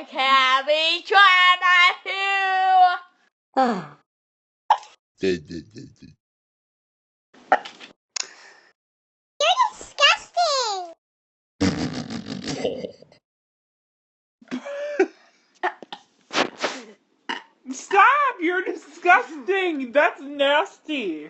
can be too. Stop! You're disgusting! That's nasty!